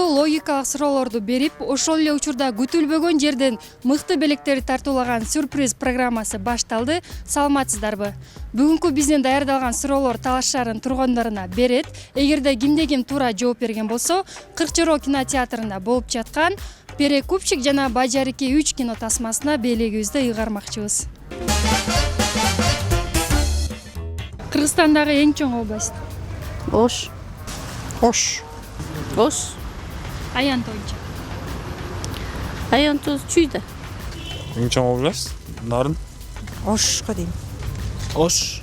болсо логикалык суроолорду берип, ошол эле учурда күтүлбөгөн жерден мыкты белектерди тартуулаган сюрприз программасы башталды. Саламатсыздарбы? Бүгүнкү биздин даярдалган суроолор талаш шаарынын тургундарына берет. Эгерде кимде-ким туура жооп берген болсо, Кыркчороо кинотеатрында болуп жаткан Перекупщик жана Бажарики 3 кино тасмасына белегибизди ыйгармакчыбыз. Кыргызстандагы эң чоң область. Ош. Ош. Ош. Аянт боюнча. Аянт Чүйдө. Эң чоң область Нарын. Ошко дейм. Ош.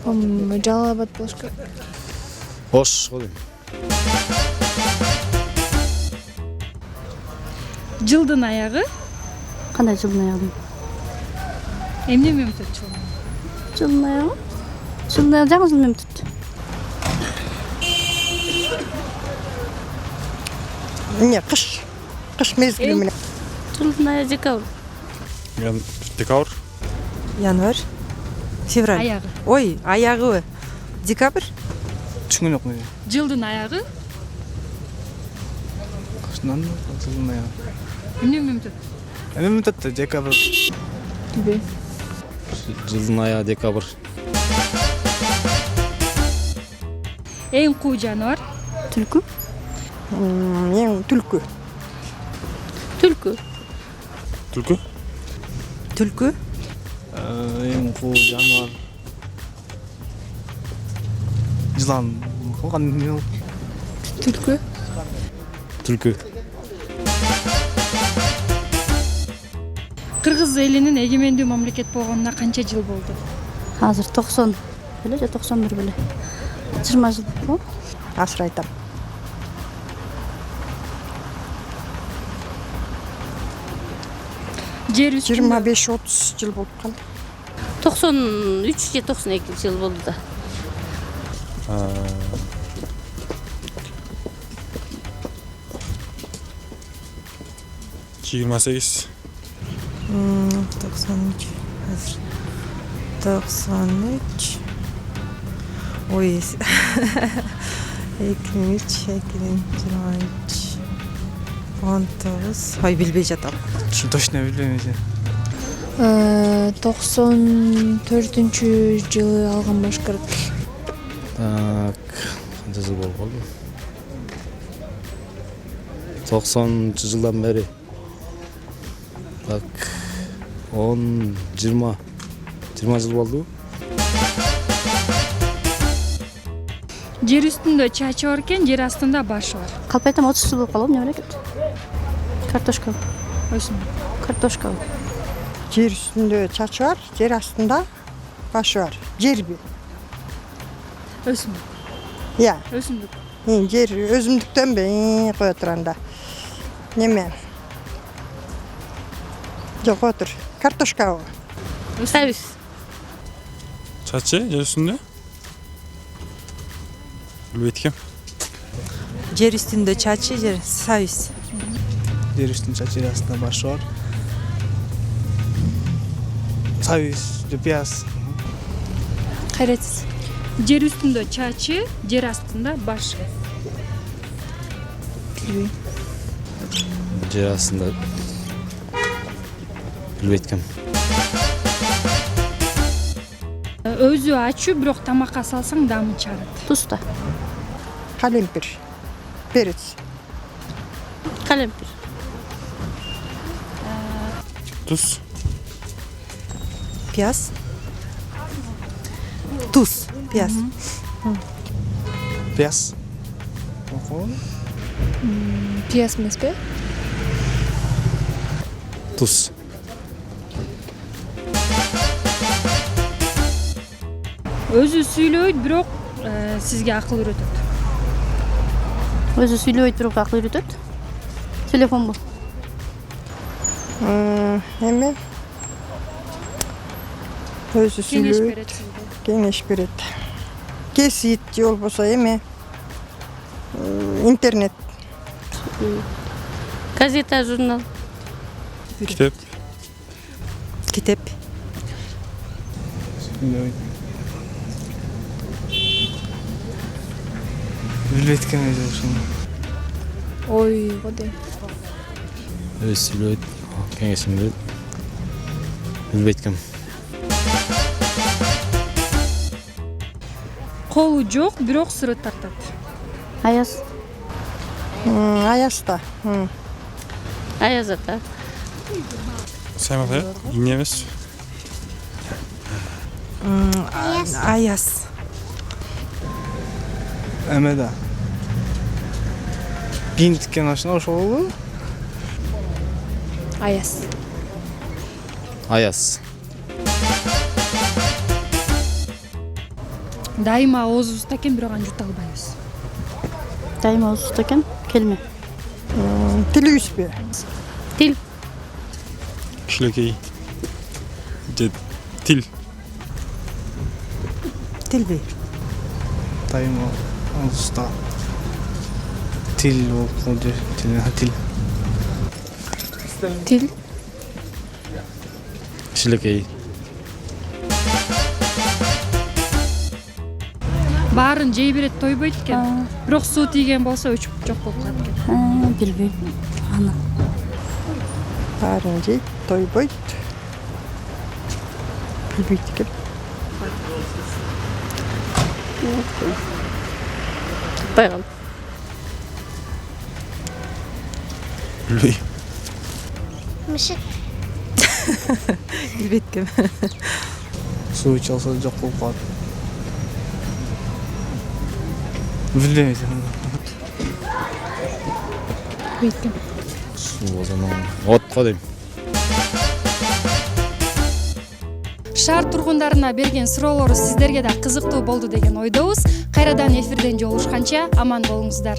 Жалал Абад болуш керек. Ош дейм. Жылдын аягы Кандай жылдын аягы? эмне менен өтөт жылдын? Жылдын аягы? Жылдын аягы жаңы жыл менен өтөт. Эмне кыш? Кыш мезгили менен. Жылдын аягы декабрь. Декабрь. Январь. Февраль. Аягы. Ой, аягыбы. Декабрь. Түшүнгөн жокмун. Жылдын аягы Кышынан жылдын аягы. эмне менен өтөт? Эми өтөт декабрь. Жылдын аягы декабрь. Эң куу жаныбар? Түлкү. Эң түлкү. Түлкү. Түлкү. Түлкү. Эң куу жаныбар. Жылан. Калган Түлкү. Түлкү. Кыргыз элинин эгемендүү мамлекет болгонуна канча жыл болду? Азыр 90 беле же 91 беле. 20 жыл болду. Асыр айтам. Жер үстүндө 25-30 жыл болуп калды. 93 же 92 жыл болду да. Жыйырма сегиз. 93. Азыр 93. Ой. 2003, 2023. 19. Ой, билбей жатам. Точно билбейм. 94-жылы алган болуш керек. Так, канча жыл болуп калды? 90-жылдан бери. Так, 10-20 жыл болду. жер үстүндө чачы бар экен, жер астында башы бар. Калп айтам 30 жыл болуп калды, эмне керек? Картошка. Өсүм. Картошка. Жер үстүндө чачы бар, жер астында башы бар. Жерби. Өсүм. Я, Өсүмдүк. жер өзүмдүктөнбү кое турганда. Неме? Жок, отур. Картошка. Сабиз. Чачы жер үстүндө? Билбейт экем. Жер үстүндө чачы, жер сабиз. Жер үстүндө чачы, жер астында башы бар. Сабиз, пияз. Кайретсиз. Жер үстүндө чачы, жер астында башы. Жер астында билбейт экем. Өзү ачуу, бирок тамакка салсаң дамы чыгарат. Туста. Калемпир. Перец. Калемпир. Туз. Пияз. Туз. Пияз. Пияз. Пияз эмеспи? Туз. Өзү сүйлөйт, бирок сизге акыл үйрөтөт. Өзү сүйлөбөйт, бирок акыл үйрөтөт. Телефон бул. Эме? Өзү Кеңеш сүйлөйт, берет сизге. кеңеш берет. Кесит же болбосо эме? Интернет. Газета, журнал. Китеп. Китеп. Билбейт экен өзү ушуну. Ойго дейм. Өзү билбейт. Кеңешим берет. Билбейт ким. Колу жок, бирок сыры тартат. Аяз. Аяста. Аяз ата. Сайн байна. Энэ юмс. Аяс. Эме да. Бин тиккен машина ошол. Аяс. Аяз. Дайыма оозубузда экен, бирок аны жута албайбыз. Дайыма узуста экен. Келме. Тилүүспү. Тил. Кишилекей. Тил. Тилби. Дайыма уста. Тил болуп тил. Тил. Кишилекей. Баарын жей берет, тойбойт экен. Бирок суу тийген болсо өчүп жок болуп калат экен. Билбейм. Аны. Баарын жейт, тойбойт. Билбейт экен. Байгал. Билбейм. Билбейт ким. Суу иче алса жок болуп калат. Билбейм. Бейткем. Суу озону. Отко дейм. Шаар тургундарына берген суроолору сиздерге да кызыктуу болду деген ойдобуз. Кайрадан эфирден жолугушканча аман болуңуздар.